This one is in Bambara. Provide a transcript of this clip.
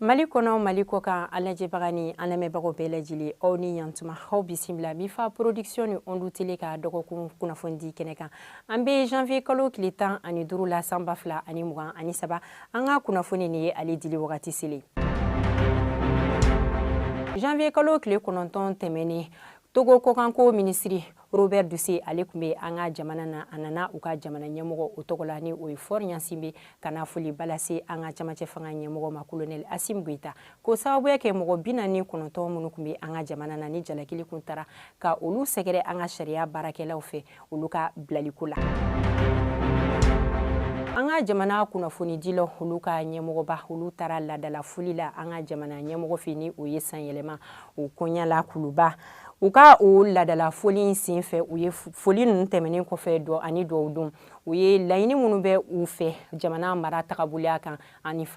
Mali kɔnɔ Mali kɔ kan a lajɛbaga ni an lamɛnbagaw bɛɛ lajɛlen aw ni ɲantuma aw bisimila Mifa production ni Onde télé ka dɔgɔkun kunnafoni kɛnɛ kan an bɛ janvier kalo tile 15 la san 2023 an ka kunnafoni ni ye ale dili wagati selen janvier kalo tile 9 tɛmɛnen Togo kɔkanko ministre Robert Dussé ale tun bɛ an ka jamana na a nana u ka jamana ɲɛmɔgɔ o tɔgɔ la ni o ye Faure Ɲansinbé ka na foli balase an ka camancɛ fanga ɲɛmɔgɔ ma colonel Assimi Goïta ko sababuya kɛ mɔgɔ 49 minnu tun bɛ an ka jamana na ni jalakili kun taara ka olu sɛgɛrɛ an ka sariya baarakɛlaw fɛ olu ka bilaliko la. An ka jamana kunnafonidilaw olu ka ɲɛmɔgɔba olu taara laadala foli la an ka jamana ɲɛmɔgɔ fɛ ni o ye sanyɛlɛma o kɔɲala kuluba u ka o laadala foli sen fɛ u ye foli ninnu tɛmɛnen kɔfɛ dɔ ani dɔw don u ye laɲini minnu bɛ u fɛ jamana mara tagaboloya kan ani